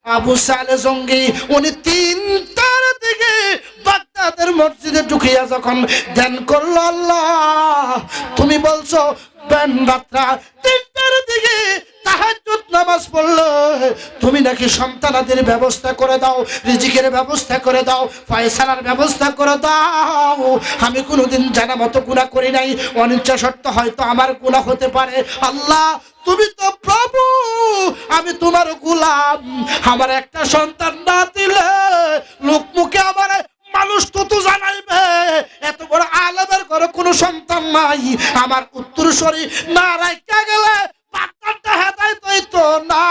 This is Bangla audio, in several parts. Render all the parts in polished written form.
আবু সালে জঙ্গি উনি 3টার দিকে বাগদাদের মসজিদে ঢুকিয়া যখন ধ্যান করলো, আল্লাহ তুমি বলছো রাত্রা 3টার দিকে তাহাজ্জুদ নামাজ পড়লো, তুমি নাকি সন্তানাদের ব্যবস্থা করে দাও, রিজিকের ব্যবস্থা করে দাও, ফয়সালার ব্যবস্থা করে দাও। আমি কোনোদিন জানা মতো গুনাহ করি নাই, অনিচ্ছা সত্ত্বেও হয়তো আমার গুনাহ হতে পারে। আল্লাহ তুমি তো প্রভু, আমি তোমার গোলাম। আমার একটা সন্তান না দিলে লোকমুখে আমার মানুষ তো জানাইবে এত বড় আলেমের ঘরে কোনো সন্তান নাই। আমার উত্তরসূরি না রাখা গেলে বাচ্চাটা হেদায়েত হইতো না।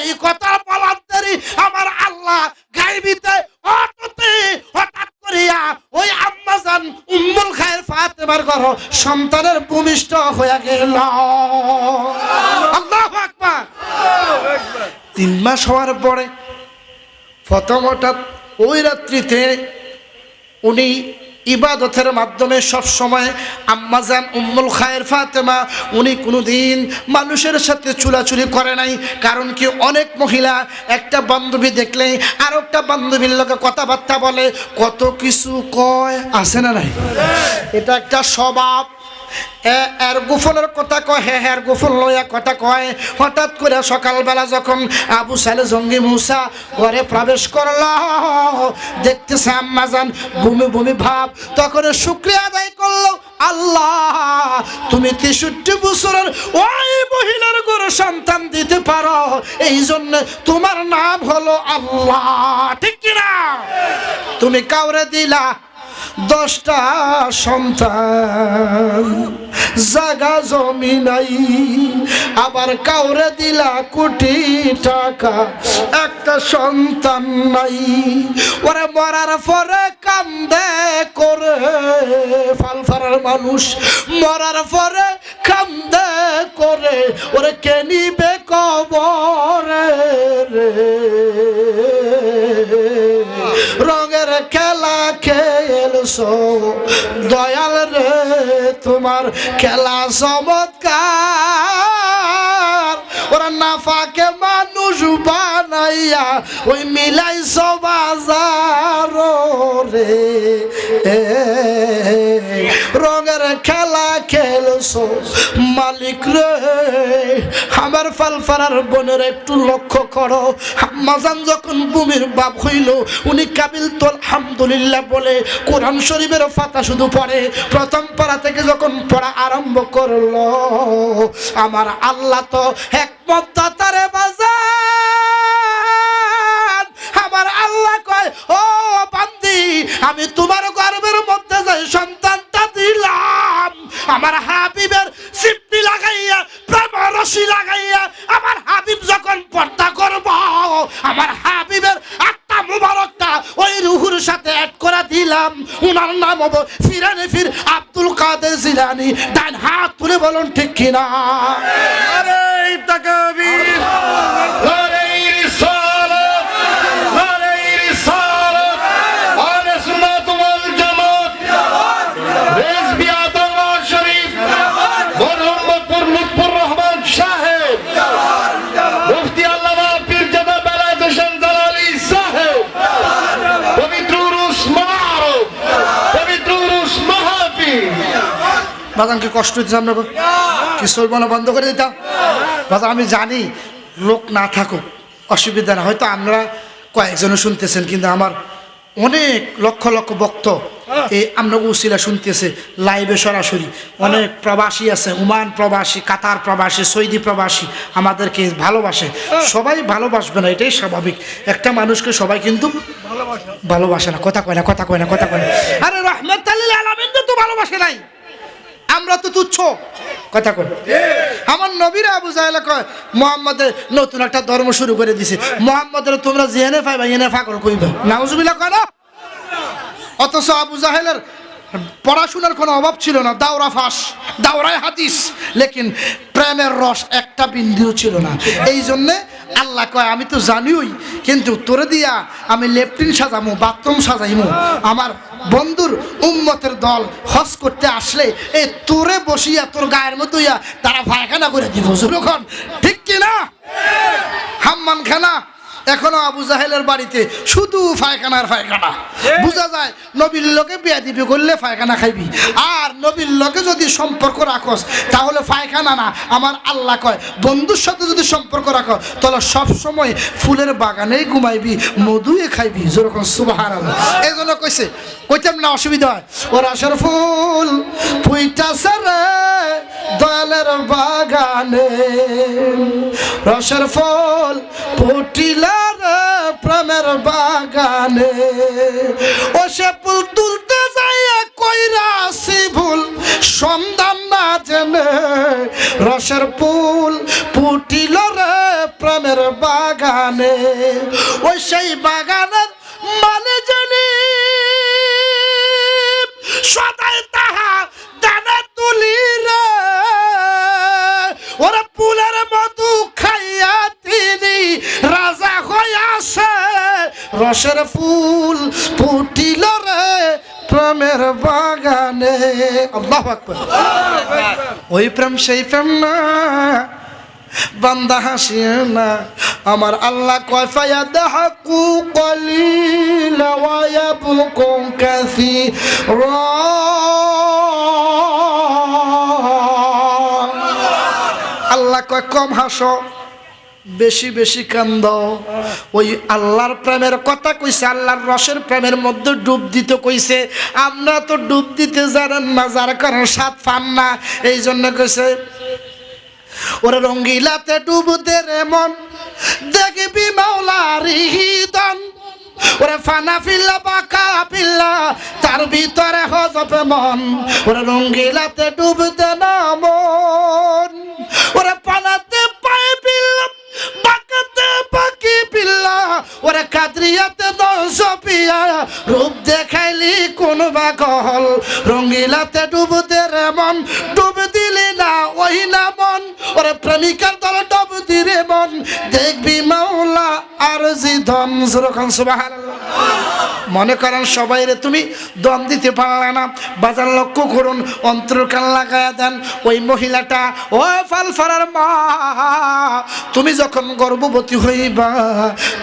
এই কথা বলার দেরি আমার আল্লাহ গায়বিতে হঠাৎ করিয়া ওই আম্মাজান উম্মুল খায়ের ফাতেমার ঘর সন্তানের ভূমিষ্ঠ হয়ে গেল। আল্লাহু আকবার। 3 মাস হওয়ার পরে প্রথম হঠাৎ ওই রাত্রিতে উনি ইবাদতের মাধ্যমে সব সময় আম্মাজান উম্মুল খায়ের ফাতেমা উনি কোনোদিন মানুষের সাথে চুলাচুলি করে নাই। কারণ কি, অনেক মহিলা একটা বান্ধবী দেখলে আর একটা বান্ধবীর লোকে কথাবার্তা বলে, কত কিছু কয়, আছে না নাই? এটা একটা স্বভাব। এর গোপনের কথা কয়, হ্যাঁ গোপন লইয়া কথা কয়। হঠাৎ করে সকালবেলা যখন আবু সালে জঙ্গি মুসা ঘরে প্রবেশ করল, দেখতেছে আম্মাজান ভূমি ভূমি ভাব, তখন শুকরিয়া আদায় করলো, আল্লাহ তুমি 63 বছরের ওই মহিলার ঘরে সন্তান দিতে পারো, এই জন্য তোমার নাম হলো আল্লাহ, ঠিক কিনা? তুমি কাউরে দিলা 10টা সন্তান, জাগা জমি নাই, আবার কাউরে দিলা কোটি টাকা, একটা সন্তান নাই। ওরে মরার পরে কান্দে করে ফালফারার মানুষ, মরার পরে কান্দে করে, ওরে কে নিবে কবরে রে, রঙের খেলা খেলছো দয়াল রে, তোমার খেলা চমৎকার। ওরা নাফাকে মানুষ বানাইয়া ওই মিলাইছো বাজার রে, রঙের খেলা খেলছো মালিক রে। আমার ফালফারার বোনের একটু লক্ষ্য করো, আম্মাজান যখন ভূমির বাপ হইল, উনি কাবিল তো আলহামদুলিল্লাহ বলে কোরআন শরীফের পাতা শুধু পড়ে। প্রথম পারা থেকে যখন পড়া আরম্ভ করলো, আমার আল্লাহ তো হিকমত দাতারে বাজান। আমার আল্লাহ কয়, ও বান্দি, আমি তোমার গর্ভের মধ্যে যে সন্তানটা দিলাম, আমার হাবিবের সিপটি লাগাইয়া প্রেম রশি লাগাইয়া আমার হাবিব যখন পর্দা করব, আমার হাবিবের আত্মা মুবারকটা ওই রুহুর সাথে অ্যাড করে দিলাম। উনার নাম হবে ফিরানে ফির আব্দুল কাদের জিলানী। ডান হাত তুলে বলুন ঠিক কিনা? আরে তাকবীর, আরে রিসালাত, আরে রিসালাত, আলে সুন্নাত ওয়াল জামাত, রেজবিয়াত আল শরীফ, মোহাম্মদপুর লুৎফুর রহমান সাহেব, মুফতি আল্লামা পীরজাদা বেলায়েত হোসেন জালালী সাহেব, পবিত্র উরুস মুবারক, পবিত্র উরুস মাহফিল। বাজানকে কষ্ট দিতে আমরা কি চলবো না, বন্ধ করে দিতাম। বাজান আমি জানি লোক না থাকুক অসুবিধা না, হয়তো আমরা কয়েকজনে শুনতেছেন, কিন্তু আমার অনেক লক্ষ লক্ষ ভক্ত এই আমরা উসিলা শুনতেছে লাইভে সরাসরি। অনেক প্রবাসী আছে, ওমান প্রবাসী, কাতার প্রবাসী, সৌদি প্রবাসী আমাদেরকে ভালোবাসে। সবাই ভালোবাসবে না, এটাই স্বাভাবিক। একটা মানুষকে সবাই কিন্তু ভালোবাসে না, কথা কয় না, কথা কয় না, কথা কয় না। আরে রহমতুল লিল আলামিন তো ভালোবাসে নাই, আমরা তো তুচ্ছ, কথা কয়। আমার নবীরা আবু জাহেলে কয় মুহাম্মদের নতুন একটা ধর্ম শুরু করে দিছে, মুহাম্মদের তোমরা জেনে পাইবা এনে ফাকর কইবা, নাউজুবিল্লাহ কয় না। অথচ আবু জাহেলের পড়াশোনার কোনো অভাব ছিল না, দাওরা ফাঁস, দাওরায় হাদিস, লেকিন প্রেমের রস একটা বিন্দুও ছিল না। এই জন্যে আল্লাহ কয় আমি তো জানিওই, কিন্তু তোরে দিয়া আমি লেফটিন সাজামু, বাথরুম সাজাইমু। আমার বন্ধুর উম্মতের দল হজ করতে আসলে এই তোরে বসিয়া তোর গায়ের মতো ইয়া তারা পায়খানা করে দিব। যখন ঠিক কিনা? হাম্মান খানা এখনো আবু জাহেলের বাড়িতে শুধু পায়খানার পায়খানা। বোঝা যায় নবীর লোকে বেয়াদবি করলে পায়খানা খাইবি, আর নবীর লোকে যদি সম্পর্ক রাখস তাহলে পায়খানা না। আমার আল্লাহ কয় বন্ধুর সাথে যদি সম্পর্ক রাখো তাহলে সবসময় ফুলের বাগানেই ঘুমাইবি, মধুয়ে খাইবি। যেরকম সুবহানাল্লাহ। এই জন্য কইছে, কইতাম না অসুবিধা হয়। ও রসের ফুল ফুইটাছে রে দয়ালের বাগানে, রসের ফুল ফুটিলা রে প্রেমের বাগানে, ও সে ফুল তুলতে যাইয়া কইরাছি ভুল সন্ধান না জেনে, রসের ফুল ফুটিল রে প্রেমের বাগানে, ওই সেই বাগানের মানে জানি সদাই তাহা দানা তুলি রে, ওরা ফুলের মধু খাইয়া তিনি রাজা হইয়াছে, রসের ফুল ফুটিল রে প্রেমের বাগানে। আল্লাহু আকবার। ওই প্রেম সেই প্রেম না বান্দা হাসিয়ে না। আমার আল্লাহ কয় ফায়াদহাকু কলিলা ওয়া ইয়াবকু কাসীরা। আল্লাহ কয় কম হাসো, বেশি বেশি কান্দ। ওই আল্লাহর প্রেমের কথা কইছে, আল্লাহর রসের প্রেমের মধ্যে ডুব দিতে কইছে। আমরা তো ডুব দিতে জানেন না, যার কারণে স্বাদ পান না। এই জন্য কইছে ওরে রঙ্গিলাতে ডুব দে রে মন, দেখবি মাওলার হৃদন। ওরে ফানা ফিল্লা বাঁকা পিল্লা, তার ভিতরে হজবে মন। ওরে রঙ্গিলাতে ডুব দে না মন, ওরে পানাতে পায়ে পিল্লা, বাঁকাতে বাকি পিল্লা, ওরে কাদরিয়াতে দশপিয়া, রূপ দেখাইলি কোন বাকল। রঙ্গিলাতে ডুব দে রে মন, ডুব দিলি না ওই না মন। ওরে প্রেমিকার দল ডুব দিরে মন, দেখবি মাওলা আর জিদন। সুবহানাল্লাহ। মনে করেন সবাই রে তুমি দম দিতে পারলে না, বাজার লক্ষ্য করুন, অন্তর কান লাগায়া দেন। ওই মহিলাটা, ও ফালফারার মা, তুমি যখন গর্ভবতী হইবা,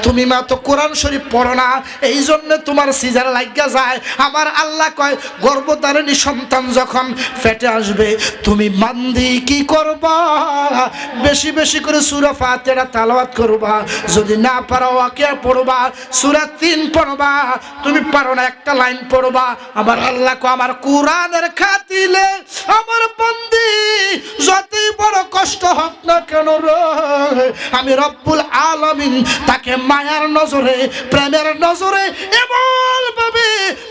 তুমি মা তো কোরআন শরীফ পড়ো না, এই জন্য তোমার সিজার লাগিয়া যায়। আমার আল্লাহ কয় গর্ভধারিণী সন্তান যখন পেটে আসবে, তুমি বান্দি কি করবা? বেশি বেশি করে সূরা ফাতিহা তেলাওয়াত করবা। যদি না পারো ওয়াকিয়া পড়বা, সূরা 3 পড়বা। তুমি পারো না একটা লাইন পড়বা। আমার আল্লাহ কয় আমার কোরআনের খাতিলে আমার বান্দি যতই বড় কষ্ট হোক না কেন রে, আমি রব্বুল আলামিন তাকে মায়ার নজরে, প্রেমের নজরে এমন ভাবে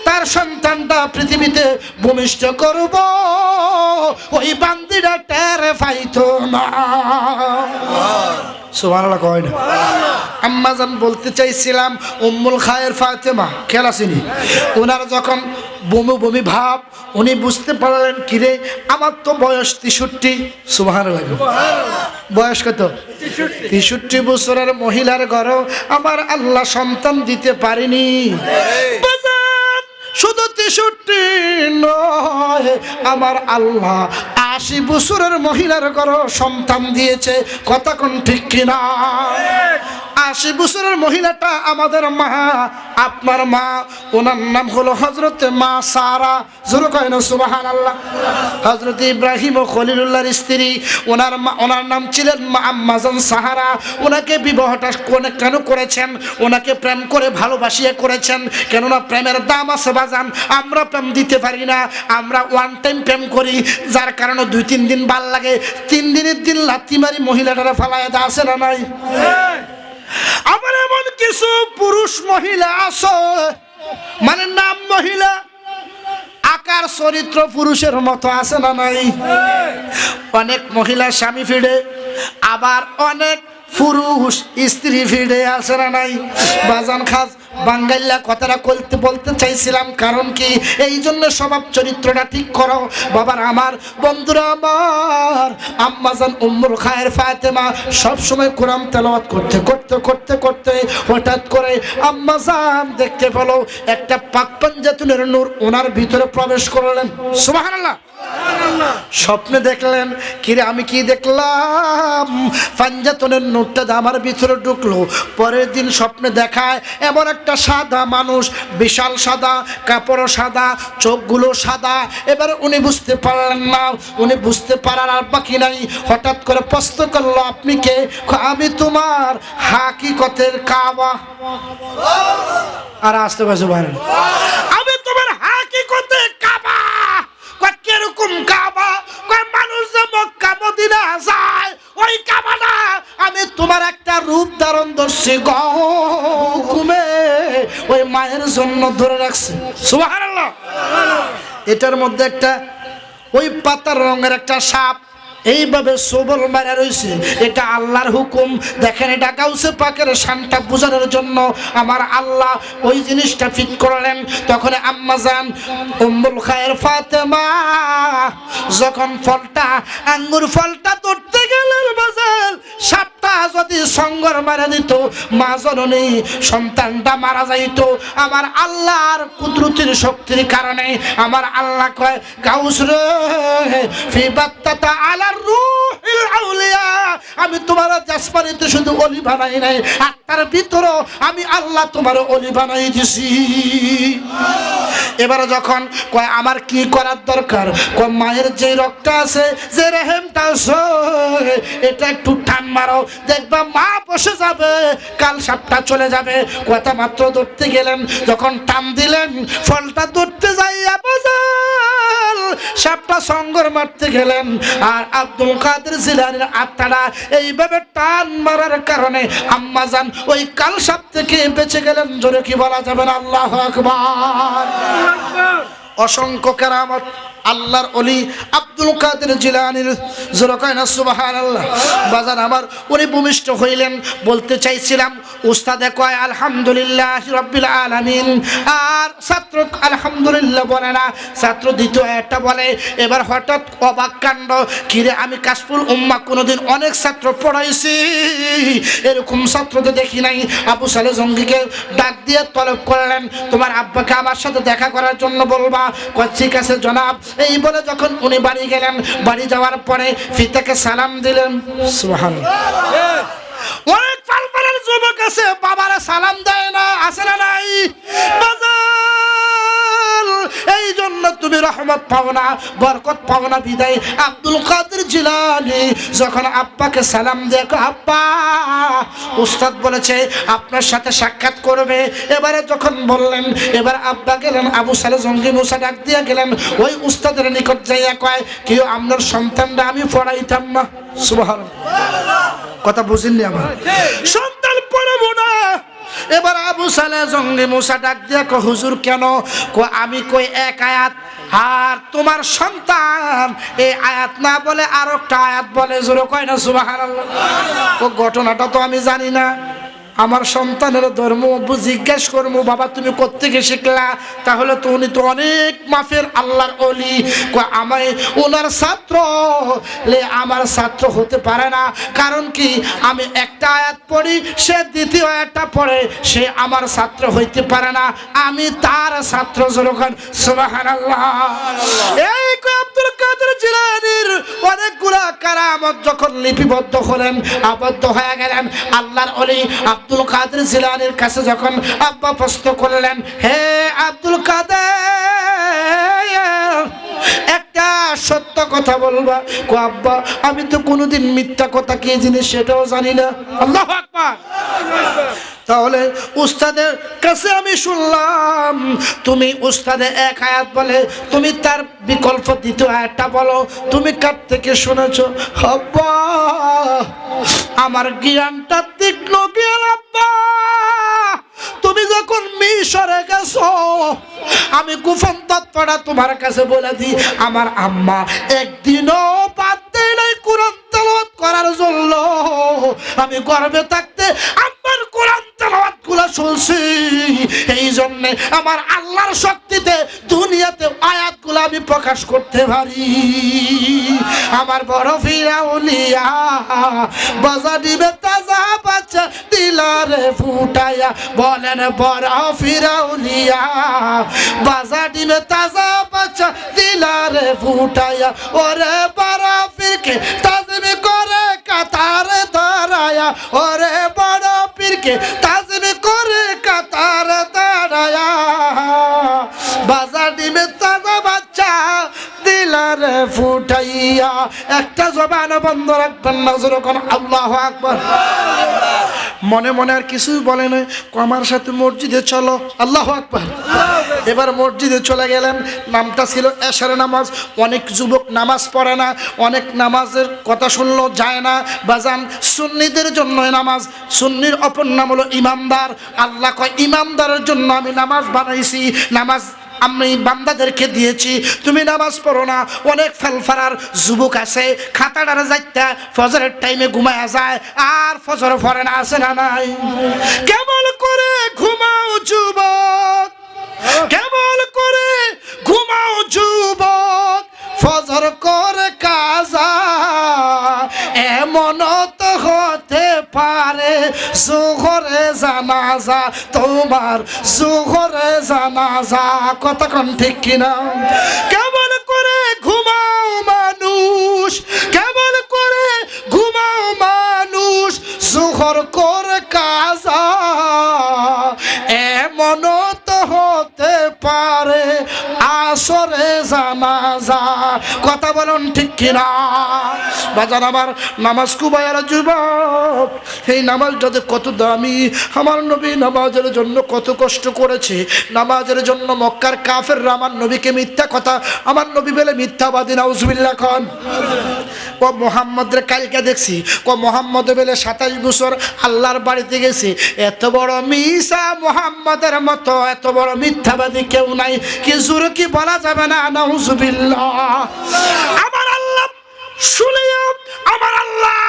তার সন্তানটা পৃথিবীতে ভূমিষ্ঠ করব, ওই বান্দিটা টের পাইতো না। সুবহানাল্লাহ কয় না? আম্মাজান বলতে চাইছিলাম উম্মুল খায়ের ফাতেমা খেলা চিনি, ওনার যখন বমি বমি ভাব, উনি বুঝতে পারলেন কিরে আমার তো বয়স 63। সুবহানাল্লাহ। বয়স কত? 63 বছরের মহিলার ঘরেও আমার আল্লাহ সন্তান দিতে পারেনি। শুধু 63 নয়, আমার আল্লাহ 80 বছরের মহিলার ঘরেও সন্তান দিয়েছে। কথা কোন ঠিক কিনা? 80 বছরের মহিলাটা আমাদের মা, আপনার মা। ওনার নাম হলো হযরতে মা সারা। জোরে কয় না সুবহানাল্লাহ। হযরত ইব্রাহিম ও খলিলুল্লাহর স্ত্রী, ওনার নাম ছিলেন মা আম্মাজান সাহারা। ওনাকে বিবাহটা কেন করেছেন? ওনাকে প্রেম করে ভালোবাসিয়ে করেছেন। কেননা প্রেমের দাম আছে বাজান, আমরা প্রেম দিতে পারি না। আমরা ওয়ান টাইম প্রেম করি, যার কারণে 2-3 দিন ভাল লাগে, 3 দিনের দিন লাথি মারি মহিলাটারা ফালায় দেওয়া আছে না নাই? আবার এমন কিছু পুরুষ মহিলা আছে, মানে নাম মহিলা, আকার চরিত্র পুরুষের মতো আছে না নাই? অনেক মহিলা স্বামী ফিরে, আবার অনেক পুরুষ স্ত্রী ফিরে আসে না নাই বাজান খাস বাঙ্গাইলা কথাটা বলতে চাইছিলাম, কারণ কি এই জন্য স্বভাব চরিত্রটা ঠিক করো বাবার আমার বন্ধুরা আমার। আম্মাজান উম্মুল খায়ের ফাতেমা সব সময় কোরআন তেলাওয়াত করতে করতে করতে করতে হঠাৎ করে আম্মাজান দেখতে পেলো একটা পাক পাঞ্জাতুনের নূর ওনার ভিতরে প্রবেশ করলেন। সুবহানাল্লাহ। স্বপ্নে দেখলেন, কিরে আমি কি দেখলাম, পাঞ্জাতনের নূরটা আমার ভিতরে ঢুকলো। পরের দিন স্বপ্নে দেখায় এমন একটা সাদা মানুষ, বিশাল সাদা কাপড়, সাদা চোখগুলো সাদা। এবার উনি বুঝতে পারলেন না, উনি বুঝতে পারার আর বাকি নাই। হঠাৎ করে প্রশ্ন করলো, আপনি কে? আমি তোমার হাকিকতের কাবা। আর আসতে পারছো পারেন, আমি তোমার হাকিকতের কাবা। কিরকম কাবা? মানুষ যে মক্কা মদিনা যায় ওই কাবা না, আমি তোমার একটা রূপ ধারণ ধরছি গো ঘুমে, ওই মায়ের জন্য ধরে রাখছে। সুবহানাল্লাহ। এটার মধ্যে একটা ওই পাতার রঙের একটা সাপ এইভাবে সবল মারা রয়েছে, এটা আল্লাহর হুকুম। দেখেন, এটা গাউসে পাকের শানটা বোঝানোর জন্য আমার আল্লাহ ওই জিনিসটা ফিট করলেন। তখন আম্মাজান উম্মুল খায়ের ফাতেমা যখন ফলটা আঙ্গুর ফলটা ধরতে গেলেন বাজার, সাপটা যদি সঙ্গর মারা দিত মা জননী সন্তানটা মারা যাইত। আমার আল্লাহর কুদরতের শক্তির কারণে আমার আল্লাহ কয়, গাউস রে ফি বাত্তাতা আলা রূহিল আউলিয়া, আমি তোমার জাসমানিতে শুধু ওলি বানাই নাই, আত্মার ভিতরও আমি আল্লাহ তোমার ওলি বানাই দিছি। এবারে যখন কয় আমার কি করার দরকার, কয় মায়ের যে রক্ত আছে, যে রেহেমটা আছে, এটা একটু টান মারো, দেখবা মা বসে যাবে, কাল সাপটা চলে যাবে। কথা মাত্র ধরতে গেলেন, যখন টান দিলেন ফলটা ধরতে যাইয়া বাজার সাপটা সঙ্গর মারতে গেলেন। আর আব্দুল কাদের জিলানীর আত্মাটা এইভাবে টান মারার কারণে আম্মাজান ওই কাল সাপ থেকে বেঁচে গেলেন। জোরে কি বলা যাবে না? আল্লাহু আকবার। অসংখ্য কেরামত আল্লাহর ওলি আব্দুল কাদের জিলানীর। জোরে কয় না সুবহানাল্লাহ। বাজান আমার উনি ভূমিষ্ঠ হইলেন। বলতে চাইছিলাম, উস্তাদে কয় আলহামদুলিল্লাহ রাব্বিল আলামিন, আর ছাত্র আলহামদুলিল্লাহ বলে না, ছাত্র দ্বিতীয় একটা বলে। এবার হঠাৎ অবাক কাণ্ড, কিরে আমি কাশফুল উম্মাহ কোনোদিন অনেক ছাত্র পড়াইছি, এরকম ছাত্র তো দেখি নাই। আবু সালে জঙ্গিকে ডাক দিয়ে তলব করলেন, তোমার আব্বাকে আমার সাথে দেখা করার জন্য বলবা। কয় ঠিক আছে জনাব। এই বলে যখন উনি বাড়ি গেলেন, বাড়ি যাওয়ার পরে ফিতাকে সালাম দিলেন। সুবহানাল্লাহ। অনেক পালপালের যুবক আছে বাবারে সালাম দেয় না, আছে না নাই? এই জন্য তুমি রহমত পাও না, বরকত পাও না। বিদায় আব্দুল কাদের জিলানী যখন আব্বাকে সালাম দেখো, আব্বা উস্তাদ বলেছে আপনার সাথে সাক্ষাৎ করবে। এবারে যখন বললেন, এবার আব্বা গেলেন আবু সালে জঙ্গি মুসা ডাক দিয়ে গেলেন ওই উস্তাদের নিকট যাইয়া কয়, কেউ আপনার সন্তানরা আমি পড়াইতাম না। সুবহানাল্লাহ। কথা বুঝিনি আমার সন্তান পড়াবো না। এবার আবু সালে জঙ্গি মুসা ডাক দিয়া কয়, হুজুর কেন? আমি কই এক আয়াত, আর তোমার সন্তান এই আয়াত না বলে আর একটা আয়াত বলে। জোরে কয় না সুবহানাল্লাহ। ঘটনাটা তো আমি জানি না, আমার সন্তানের ধর্ম জিজ্ঞেস করবো, বাবা তুমি কোত্থেকে শিখলা? তাহলে তো উনি তো অনেক মাফের আল্লাহর ওলি। আমায় ওনার ছাত্র আমার ছাত্র হতে পারে না, কারণ কি আমি একটা আয়াত পড়ি, সে দ্বিতীয় আয়াতটা পড়ে, সে আমার ছাত্র হইতে পারে না, আমি তার ছাত্র। যখন সুবহানাল্লাহ। এই আব্দুল কাদের জিলানীর অনেকগুলা কারামত যখন লিপিবদ্ধ হলেন, আবদ্ধ হয়ে গেলেন, আল্লাহর ওলি আব্দুল কাদের জিলানীর কাছে যখন আব্বা প্রশ্ন করলেন, হে আব্দুল কাদের একটা সত্য কথা বলবা? কো আব্বা আমি তো কোনোদিন মিথ্যা কথা কি জিনিস সেটাও জানি না। আল্লাহু আকবার। তাহলে উস্তাদের কাছে আমি শুনলাম তুমি উস্তাদে এক আয়াত বলে, তুমি তার বিকল্প দ্বিতীয় আয়াতটা বলো, তুমি কার থেকে শুনেছো? আব্বা আমার জ্ঞানটা তীক্ষ্ণ জ্ঞান আব্বা। তুমি যখন মিশরে গেছো, আমি গোপন তত্ত্বটা তোমার কাছে বলে দিই, আমার আম্মা একদিনও বাদ দেয় নাই কোরআন তেলাওয়াত করার জন্য আমি গর্বে থাকতে আমার কোরআন তেলাওয়াত গুলা শুনছি। এই জন্য আমার আল্লাহর শক্তিতে দুনিয়াতে আয়াতগুলো আমি প্রকাশ করতে পারি। আমার বড় ফিরাউলিয়া বাজা দিবে তাজা বাচ্চা দিলারে ফুটাইয়া, বলেন বড় ফিরাউলিয়া বাজা দিবে তাজা বাচ্চা দিলারে ফুটাইয়া, ওরে বড় পীরকে তাজমি করে কাতারে দাঁড়ায়া, ওরে বড় পীরকে তাজমি করে কাতারে দাঁড়ায়া, বাজা দিবে তাজা বাচ্চা দিলারে ফুটাইয়া। একটা জবান বন্ধ রাখবেন না, যখন আল্লাহু আকবার। মনে মনে আর কিছু বলে না, আমার সাথে মসজিদে চলো, আল্লাহু আকবার। এবার মসজিদে চলে গেলেন। নামটা ছিল এশার নামাজ। অনেক যুবক নামাজ পড়ে না, অনেক নামাজের কথা শুনলো যায় না। বাজান সুন্নিদের জন্য নামাজ, সুন্নির অপর নাম হলো ইমামদার। আল্লাহ কয় ইমামদারের জন্য আমি নামাজ বানাইছি, নামাজ আমি বান্দাদেরকে দিয়েছি, তুমি নামাজ পড়ো না। অনেক ফেলফারার যুবক আছে খাতাটারে যাইতা ফজরের টাইমে ঘুমায়া যায় আর ফজর পড়ে না, আছে না নাই? কেমন করে ঘুমাও যুবক, কেমন করে ঘুমাও যুবক, ফজর করে কাজা এমন তো হতে পারে জোহরে জানাজা, তোমার জোহরে জানাজা। কতক্ষণ ঠিক কিনা? কেমন করে ঘুমাও মানুষ, কেমন করে ঘুমাও মানুষ, জোহর করে কাজা এমন তো হতে পারে আসরে জানাজা। কথা বলুন ঠিক কিনা? বাজার আমার নামাজ কুবায়ার যুবক, এই নামাজটাতে কত দামি। আমার নবী নামাজের জন্য কত কষ্ট করেছে। নামাজের জন্য মক্কার কাফেররা আমার নবীকে মিথ্যা কথা, আমার নবী বলে মিথ্যাবাদী, নাউজুবিল্লাহ খান। ও মোহাম্মদের কালকে দেখছি, ও মোহাম্মদ বলে 27 বছর আল্লাহর বাড়িতে গেছে। এত বড় মিসা মোহাম্মদের মতো এত বড় মিথ্যাবাদী কেউ নাই। কি জোরে কি বলা যাবে না, নাউজুবিল্লাহ। আমার আল্লাহ শুনিও, আমার আল্লাহ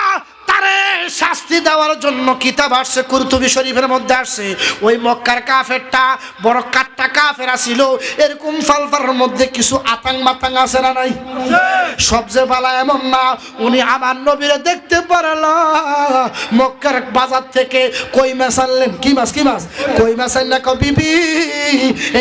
তারে শাস্তি দেওয়ার জন্য কিতাব আসছে, কুরতুবী শরীফের মধ্যে আসছে। ওই মক্কার কাফেরটা বড় কাট্টা কাফের ছিল। এরকম ফালফারের মধ্যে কিছু আতাং মাতাং আছে না নাই? সবচেয়ে ভালো এমন না, উনি আমার নবীরে দেখতে পারল মক্কার বাজার থেকে কই মাছ আনলেন। কি মাছ? কি মাছ? কই মাছ আনলে কো বিবি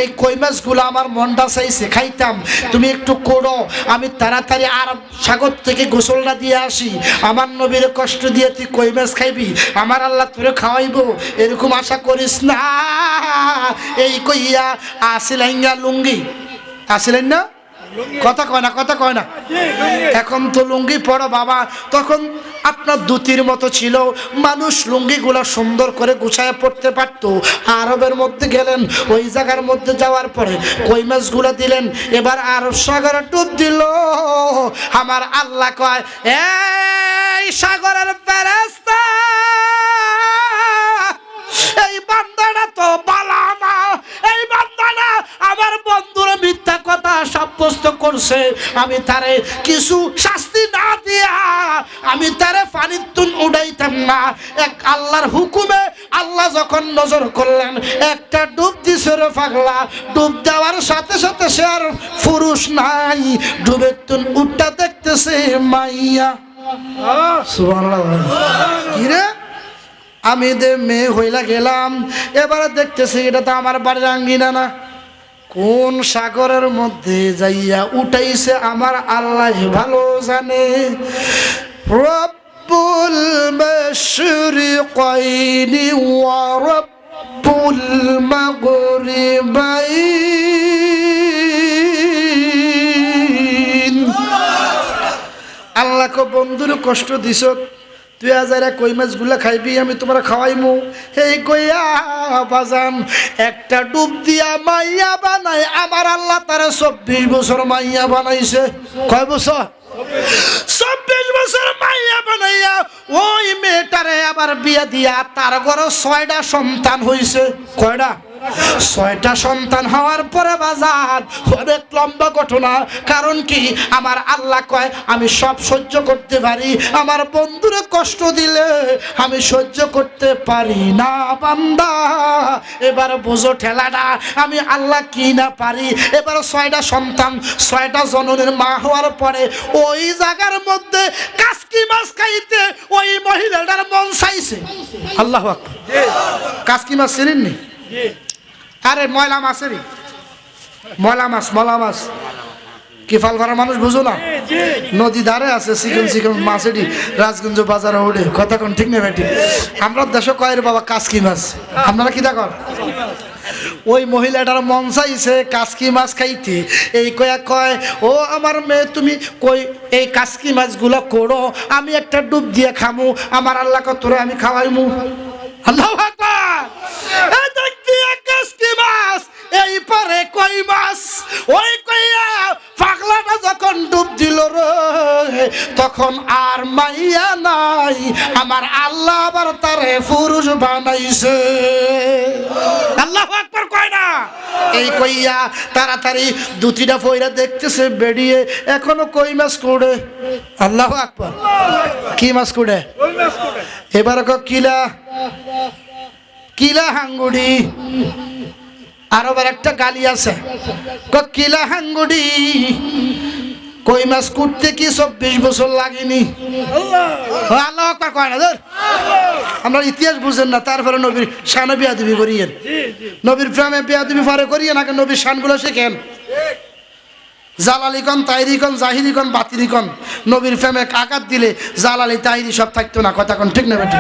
এই কই মাছগুলো আমার মনটা চাইছে খাইতাম, তুমি একটু করো, আমি তাড়াতাড়ি আরব সাগর থেকে গোসলটা দিয়ে আসি। আমার নবীরে কষ্ট দিয়ে তুই কই মাছ খাইবি, আমার আল্লাহ তোরে খাওয়াইবো এরকম আশা করিস না। এই কইয়া আসিলেন লুঙ্গি, আসিলেন না? কথা কয় না, কথা কয় না। এখন তো লুঙ্গি পরো বাবা, তখন আপনার ধুতির মতো ছিল। মানুষ লুঙ্গিগুলো সুন্দর করে গুছায় পড়তে পারত। আরবের মধ্যে গেলেন, ওই জায়গার মধ্যে যাওয়ার পরে কই মাছগুলো দিলেন। এবার আরব সাগরে ডুব দিল। আমার আল্লাহ কয়, এই সাগরের ফেরেশতা, এই বান্দাটা তো বালা না, এই বান্দাটা আমার বন্ধুর মিথ্যা কথা সাব্যস্ত করছে। আমি তারে কিছু শাস্তি না দিয়া আমি তারে পানির তুন উড়াইতাম না। এক আল্লাহর হুকুমে আল্লাহ যখন নজর করলেন, একটা ডুব দিছে রে পাগলা। ডুব দেওয়ার সাথে সাথে সে আর পুরুষ নাই, ডুবের তুন উঠটা দেখতেছে মাইয়া। সুবহানাল্লাহ। কি রে, আমি দে মেয়ে হইলা গেলাম, এবারে দেখতেছি এটা তো আমার বাড়ির আঙ্গিনা না। কোন সাগরের মধ্যে যাইয়া উঠাইছে আমার আল্লাহ ভালো জানে। রব্বুল মাশরিকাইনি ওয়া রব্বুল মাগরিবাইন। আল্লাহকে বন্ধুর কষ্ট দিছ, তুই আজারা কই মাছগুলা খাইবি, আমি তোমার খাওয়াইমু। এই কইয়া বাজান একটা ডুব দিয়া মাইয়া বানাই আমার আল্লাহ তারা 24 বছর মাইয়া বানাইছে। কয় বছর? 24 বছর মাইয়া বানাইয়া ওই মেয়েটারে আবার বিয়া দিয়া তার ঘরে 6টা সন্তান হইছে। কয়টা? ছয়টা সন্তান হওয়ার পরে বাজার অনেক লম্বা ঘটনা। কারণ কি, আমার আল্লাহ কয় আমি সব সহ্য করতে পারি, আমার বন্ধুরে কষ্ট দিলে আমি সহ্য করতে পারি না। বান্দা এবার বোঝো ঠেলাটা, আমি আল্লাহ কি না পারি। এবার ছয়টা সন্তান, ছয়টা জননের মা হওয়ার পরে ওই জায়গার মধ্যে কাসকি মাছ খাইতে ওই মহিলাটার মন চাইছে। আল্লাহু আকবার। কাসকি মাছ চিনেন নি? আরে ময়লা মাছেরই, ময়লা মাছ কি ফাল ভরা মানুষ বুঝো না? নদী ধারে আছে চিকন চিকন মাছেরই রাজগঞ্জ বাজারে ওঠে। কথা কোন ঠিক নেই বেটি? আমরা দেশে কয়ের বাবা কাসকি মাছ, আপনারা কি দেখো? ওই মহিলাটার মন চাইছে কাসকি মাছ খাইতে। এই কয়া কয়, ও আমার মেয়ে তুমি কই এই কাসকি মাছগুলো করো, আমি একটা ডুব দিয়ে খামু, আমার আল্লাহ তোরে আমি খাওয়াইমু। আল্লাহু আকবার। এই দেখ দিয়ে কাসকি মাছ, এই পারে কই মাছ। ওই কইয়া পাগলাটা যখন ডুব দিল রে, তখন আর মাইয়া নাই, আমার আল্লাহ আবার তারে পুরুষ বানাইছে। আল্লাহু আকবার কয় না? এই কইয়া তাড়াতাড়ি দুটিটা ফইরা দেখতেছে বেরিয়ে, এখনো কই মাছ কুড়ে। আল্লাহু আকবার। কি মাছ কুড়ে? এবার কিলা কিলা হাঙ্গুড়ি। আরো একটা গালি আছে, কিলা হাঙ্গুড়ি। কই মাছ কুটতে কি 24 বছর লাগেনি? আল্লাহু আকবার কয় না? আমরা ইতিহাস বুঝেন না, তারপরে নবীর শানে বিয়াদবি করিয়েন, নবীর প্রেমে বিয়াদবি পরে করিয়েন, আগে নবীর শানগুলো শেখেন। জালালিকন তাইরিকন জাহিরিকন বাতিরিকন, নবীর প্রেমে আঘাত দিলে জালালি তাইরি সব থাকতো না। কথা কোন ঠিক না বেটি?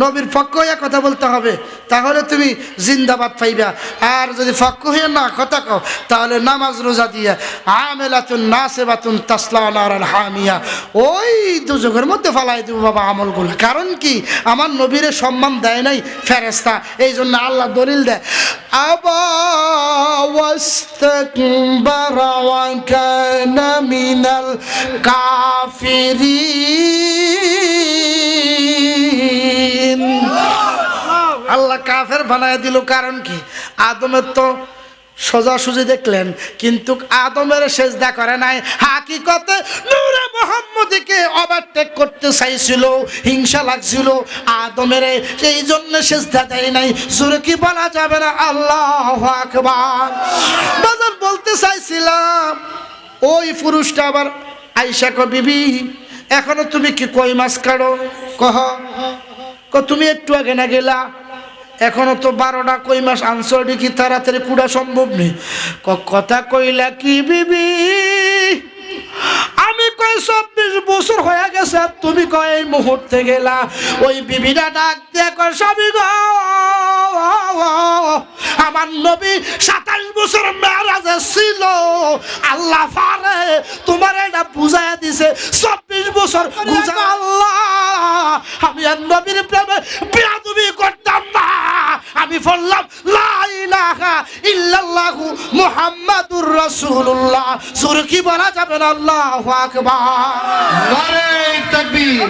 নবীর পক্ষ হইয়া কথা বলতে হবে, তাহলে তুমি জিন্দাবাদ পাইবা। আর যদি পক্ষ হইয়া না কথা কও, তাহলে নামাজ রোজা দিয়া আমেলাতুন নাসিবাতুন তাসলা নারান হামিয়া, ওই দুজকের মধ্যে ফালাই দেবো বাবা আমলগুলো। কারণ কি, আমার নবীরে সম্মান দেয় নাই ফেরেশতা, এই জন্য আল্লাহ দলিল দেয়, আবা ওয়াস্তাকবারা ওয়া কানা মিনাল কাফিরিন। আল্লাহ কাফের বানায় দিল। কারণ কি, আদমের তো সোজাসুজি দেখলেন, কিন্তু আদমের সেজদা করে নাই। হাকিকতে নূরে মুহাম্মদীকে ওভারটেক করতে চাইছিল, হিংসা লাগছিল আদমের, এই জন্য সেজদা দেয় নাই। জোরে কি বলা যাবে না? আল্লাহু আকবার। বাজার বলতে চাইছিলাম, ওই পুরুষটা আবার আয়েশা কো, বিবি এখনো তুমি কি কই মাছ কাটো? কহ তুমি একটু আগে না গেলা, এখনো তো 12টা কই মাছ আনছো, কি তাড়াতাড়ি কুড়া সম্ভব নেই? কথা কইলা কি বিবি? আমি কই 24 বছর হয়ে গেছে, আর তুমি কয় এই মুহূর্তে গেলা। ওই বিবিটা ডাক দিয়ে কয়, স্বামী গো, আমার নবী 27 বছর মেরাজে ছিল, আল্লাহ পারে তোমার এটা বুঝাইয়া দিছে 24 বছর বুঝা। আল্লাহ, আমি আর নবীর প্রেমে বেয়াদবি করতাম না, আমি বললাম লা ইলাহা ইল্লাল্লাহু মুহাম্মাদুর রাসূলুল্লাহ। জোরে কি বলা যাবে না? আল্লাহু আকবার। নারে তাকবীর,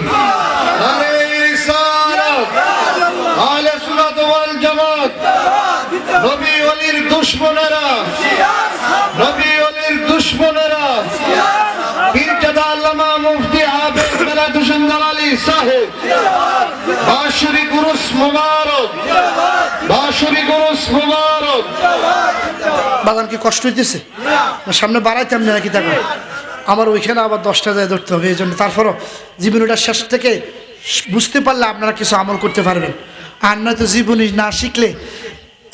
নারে রিসালাত, আহলে সুন্নাত ওয়াল জামাত। নবী ওলির দুশমনেরা, নবী ওলির দুশমনেরা, পীরজাদা আল্লামা মুফতি হাফেজ মিলাদ হোসেন জালালি সাহেব, বাঁশরী গুরুস মুবারক, বাঁশরী গুরুস মুবারক। বাগান কি কষ্ট হইতেছে? সামনে বাড়াইতাম না নাকি? দেখো আমার ওইখানে আবার 10টা যায় ধরতে হবে, এই জন্য। তারপরও জীবনীটা শেষ থেকে বুঝতে পারলে আপনারা কিছু আমল করতে পারবেন। আর নয়তো জীবনী না শিখলে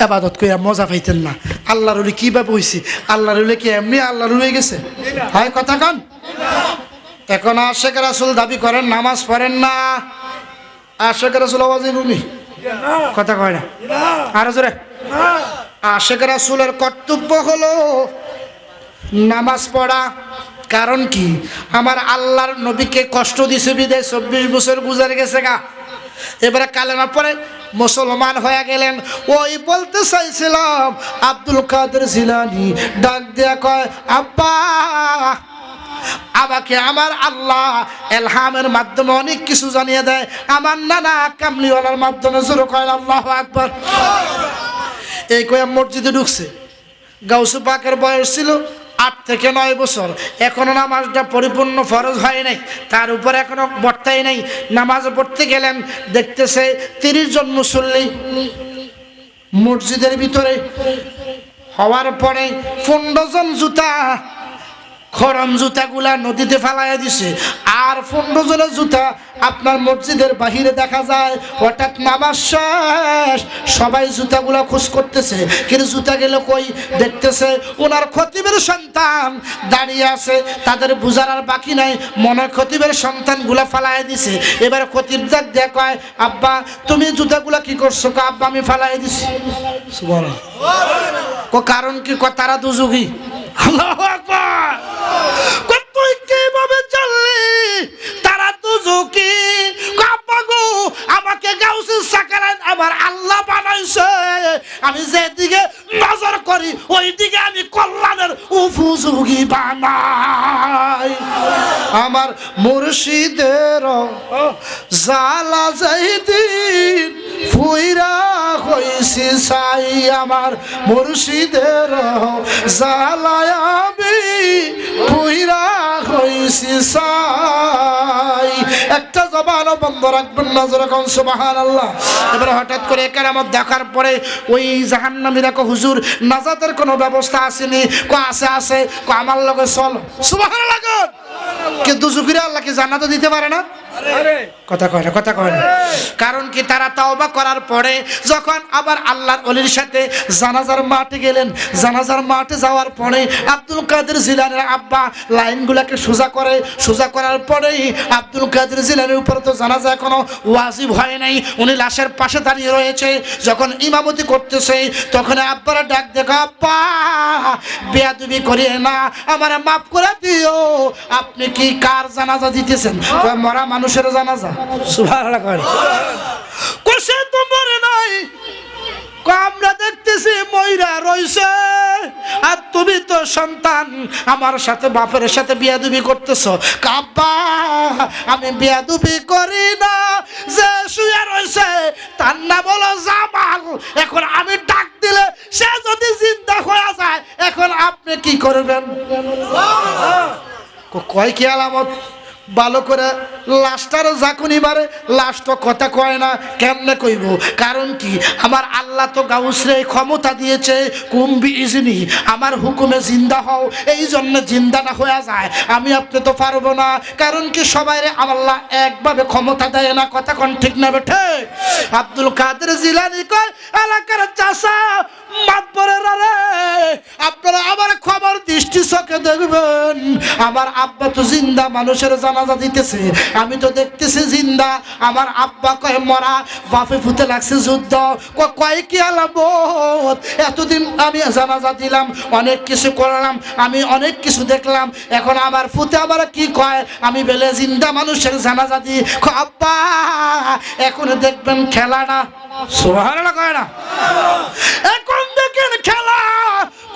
আবাদত করে মজা পাইতেন না। আল্লাহ রুলি কিভাবে হয়েছি? আল্লাহ রুলে কি এমনি আল্লাহ রুলে গেছে? হয় কথা কন। এখন আশেক রাসূল দাবি করেন, নামাজ পড়েন না। আশেক রাসূল আওয়াজে রুলি কথা কয় না। আরো জোরে। আশেক রাসূলের কর্তব্য হলো নামাজ পড়া। কারণ কি, আমার আল্লাহর নবীকে কষ্ট দিছে বিদায় 24 বছর গুজারে গেছে গা। এবারে কালেমা পরে মুসলমান হয়ে গেলেন। ওই বলতে চাইছিলাম, আব্দুল কাদের জিলানী ডাক দিয়া কয়, আব্বা আমাকে আমার আল্লাহ এলহামের মাধ্যমে অনেক কিছু জানিয়ে দেয়। আমার নানা কামলিওয়ালার মাধ্যমে জোরে কয় আল্লাহু আকবার। এই কয়া মসজিদে ঢুকছে। গাউসে পাকের বয়স ছিল 8 থেকে 9 বছর, এখনো নামাজটা পরিপূর্ণ ফরজ হয় নাই, তার উপর এখনো বর্তাই নাই। নামাজ পড়তে গেলেন, দেখতেছে 30 জন মুসল্লি মসজিদের ভিতরে। হওয়ার পরে 15 জন জুতা, খরম জুতাগুলা নদীতে ফালাইয়া দিছে, আর 15 জনের জুতা আপনার মসজিদের বাহিরে দেখা যায়। হঠাৎ নামাজ শেষ, সবাই জুতাগুলা খোঁজ করতেছে, কিন্তু জুতা গেল কই। দেখতেছে ওনার খতিবের সন্তান দাঁড়িয়ে আছে, তাদের বুঝার আর বাকি নাই, মনে হয় খতিবের সন্তানগুলা ফালাইয়া দিছে। এবার খতিব ডাক দিয়ে কয়, আব্বা তুমি জুতাগুলা কি করছো? কয়, আব্বা আমি ফালাইয়া দিছি। সুবহানাল্লাহ। কারণ কি? তারা দুজুগি। আল্লাহু আকবার। তুই কিভাবে চললি? তারা দুজুগি। আব্বা গো, আমাকে গাউসে সাকারাত আমার আল্লাহ বানাইছে, আমি যেদিকে নজর করি ওই দিকে আমি কল্যাণের উপযোগী বানাই। আমার মুর্শিদের জালা যাইদিন ফুইরা হইছি সাই, আমার মুর্শিদের জালায় আমি ফুইরা হইছি সাই। একটা জবানও বন্ধ রাখবেন না, যেরকম সুবহানাল্লাহ। এবার হঠাৎ করে কেরামত দেখার পরে ওই জাহান্নামীরা কো, হুজুর নাজাতের কোনো ব্যবস্থা আসেনি? কো আছে আছে, কো আমার লগে চল। সুবহানাল্লাহ। কিন্তু জুকিরা আল্লাহ কি জান্নাত দিতে পারে না? কথা কয় না, কথা কয় না। কারণ কি? তারা তাওবা করার পরে যখন আবার আল্লাহর ওলির সাথে জানাজার মাঠে গেলেন, জানাজার মাঠে যাওয়ার পরে আব্দুল কাদের জিলানীর আব্বা লাইনগুলোকে সোজা করে, সোজা করার পরেই আব্দুল কাদের জিলানীর উপর তো জানাজা এখনো ওয়াজিব হয় নাই, উনি লাশের পাশে দাঁড়িয়ে রয়েছে। যখন ইমামতি করতেছে তখন আব্বারা ডাক দেখো, আব্বা বেয়াদবি করিয়ে না, আমার মাফ করে দিও, আপনি কি কার জানাজা দিতেছেন? মরা মানুষের জানাজা। সুবহানাল্লাহ। কোসে তো মরে নাই, আমরা দেখতেছি মইরা রইছে, আর তুমি তো সন্তান আমার সাথে বাপের সাথে বিয়াদবি করতেছো। কাব্বা আমি বিয়াদবি করি না, যে শুয়ে রইছে তার নাম হলো জামাল, এখন আমি ডাক দিলে সে যদি জিন্দা হয়ে যায়, এখন আপনি কি করবেন? কয় কি আলামত? ভালো করে লাশটারও জাকুনি মারে, লাশ তো কথা কয় না, কেমনে কইব? কারণ কি? আমার আল্লাহ তো গাউসরে ক্ষমতা দিয়েছে, কুম্বি ইজনি, আমার হুকুমে জিন্দা হও, এই জন্য জিন্দা না হয়ে যায়। আমি আপনি তো পারবো না, কারণ কি সবাইরে আল্লাহ একভাবে ক্ষমতা দেয় না। কথা কোন ঠিক না বেঠে? আব্দুল কাদের জিলানী কয়, এলাকার চাষা মাতবরের রে, আপনারা আমার খবর দৃষ্টি চোখে দেখবেন, আমার আব্বা তো জিন্দা মানুষের জানাজা দিতেছে, আমি তো দেখতেছি জিন্দা। আমার আব্বা কয় মরা, বাপে ফুতে লাগছে যুদ্ধ। কয় কি আলামত? এতদিন আমি জানাজা দিলাম, অনেক কিছু করলাম, আমি অনেক কিছু দেখলাম, এখন আমার ফুতে আবার কি কয় আমি বেলে জিন্দা মানুষের জানাজা দিই। আব্বা এখন দেখবেন খেলা না। সুবহানাল্লাহ কয় না? এখন দেখেন খেলা।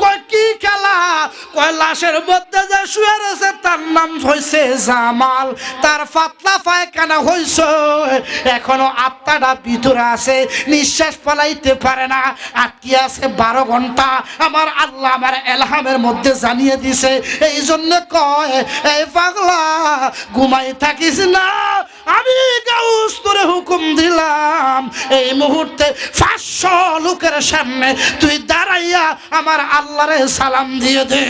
কয় কি খেলা? কয় লাশের মধ্যে যে শুয়ে রয়েছে তার নাম হইছে জামাল, তার পাতলা পায়খানা হইছে, এখনো আত্মাটা ভিতরে আছে, নিঃশ্বাস ফলাইতে পারে না, আটকে আছে 12 ঘন্টা। আমার আল্লাহ আমার এলহামের মধ্যে জানিয়ে দিছে, এই জন্য কয় এই পাগলা ঘুমাই থাকিস না, আমি গাউস তোরে হুকুম দিলাম, এই মুহূর্তে 500 লোকের সামনে তুই দাঁড়াইয়া আমার আল্লাহরে সালাম দিয়ে দে।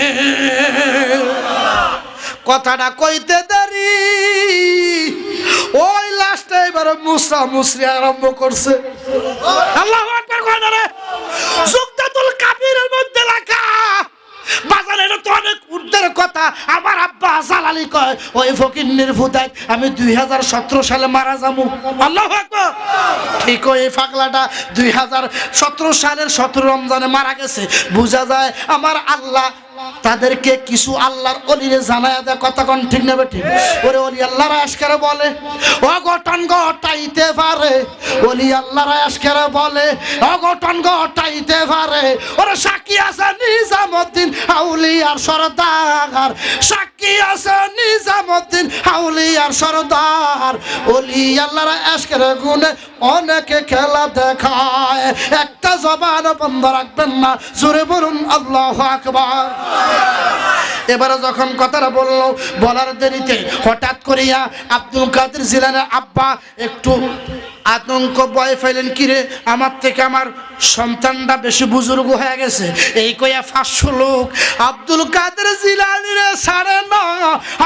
কথাটা কইতে দেরি, ওই লাস্টে এবার মুসরি আরম্ভ করছে। আল্লাহু আকবার কয় না রে? যুক্তাতুল কাবিরের মধ্যে লেখা, বাজারে তো অনেক উর্ধের কথা। আমার আব্বা জালালি কয়, ওই ফকিন্নির ফুদাই আমি 2017 সালে মারা যাবো। আল্লাহু আকবার। ঠিক ওই পাগলাটা 2017 সালের 17 রমজানে মারা গেছে। বোঝা যায় আমার আল্লাহ তাদেরকে কিছু আল্লাহর ওলিরে জানায়া দেয়। কথা কোন ঠিক নেবে? ঠিক। ওরে ওলি আল্লাহর আশকারে বলে অঘটন ঘটাইতে পারে, ওলি আল্লাহর আশকারে বলে অঘটন ঘটাইতে পারে। ওরে সাক্ষী আছে নিজামুদ্দিন আউলিয়ার সরদার, সাক্ষী আছে নিজামুদ্দিন আউলিয়ার সরদার। ওলি আল্লাহর আশকারে গুণে অনেকে খেলা দেখায়, একটা জবান বন্ধ রাখবেন না, জোরে বলুন আল্লাহু আকবার। এবারে যখন কথাটা বললো, বলার দেরিতে হঠাৎ করিয়া আব্দুল কাদের জিলানীর আব্বা একটু আতঙ্ক ভয় পাইলেন, কিরে আমার থেকে আমার সন্তানটা বেশি বুজুর্গ হয়ে গেছে। এই কইয়া 500 লোক আব্দুল কাদের জিলানী রে ছাড়ে না।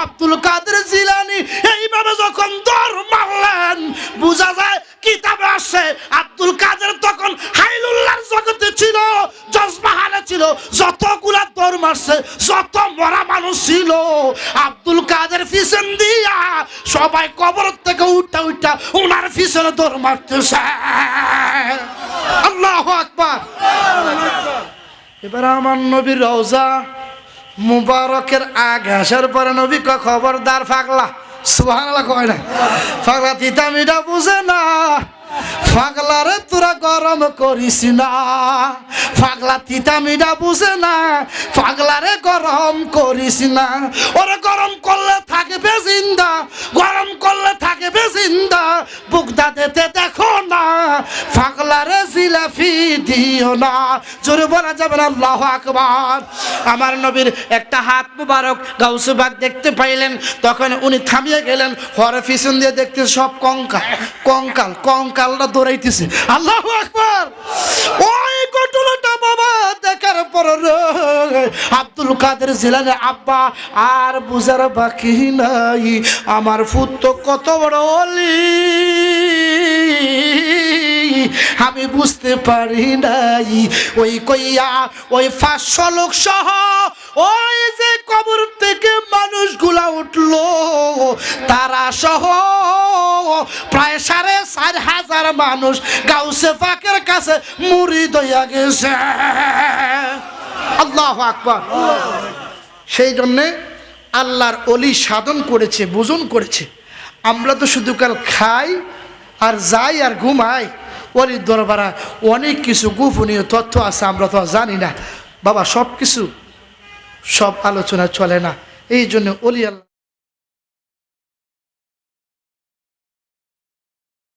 আব্দুল কাদের জিলানী এইভাবে যখন দৌড় মারলেন, বোঝা যায় কিতাবে আছে আব্দুল কাদের তখন হাইলুল্লাহর জগতে ছিল, জজবাহারে ছিল, যতগুলা দৌড় মারছে, যত মরা মানুষ ছিল, আব্দুল কাদের পিছন দিয়া সবাই কবর থেকে উঠা উঠা ওনার পিছনে দৌড় মারতেছে। আল্লাহু আকবার। এবার আমার নবীর রওজা মুবারকের আগে আসার পরে নবী কয়, খবরদার পাগলা, সুবহানাল্লাহ কয় না, পাগলা তিতা মিঠা বুঝে না, পাগলারে তোরা গরম করিস না, পাগলা তিতা মিঠা বুঝে না, পাগলারে গরম করিস না। ওরে গরম করলে থাকবে জিন্দা, গরম করলে থাকবে জিন্দা, বুকদা দিতে দেখো না, পাগলারে জিলাফি দিও না। জোরে বলা যাবে না আল্লাহু আকবার। আমার নবীর একটা হাত মুবারক গাউসে বাগ দেখতে পাইলেন, তখন উনি থামিয়ে গেলেন, হরে পিছন দিয়ে দেখতে সব কঙ্কাল কঙ্কাল কঙ্কালটা দৌড়াইতেছে। আল্লাহু আকবার। ওই ঘটনাটা বাবা দেখার পর আব্দুল কাদের জিলানী আব্বা আর বুঝার বাকি নাই, আমার পুত্র কত বড় ওলি আমি বুঝতে পারি নাই। ওই কইয়া ওই 500 লোক সহ ওই যে কবর থেকে মানুষগুলা উঠলো, তারা সহ প্রায় 4,500 মানুষ গাউসে পাকের কাছে মুরিদ হইয়া গেছে। আল্লাহু আকবার। সেই জন্যে আল্লাহর ওলি সাধন করেছে, বুঝন করেছে। আমরা তো শুধু কাল খাই আর যাই আর ঘুমাই। ওলির দরবারে অনেক কিছু গোপনীয় তথ্য আছে, আমরা তো জানি না বাবা, সব কিছু সব আলোচনা চলে না। এই জন্য ওলি আল্লাহ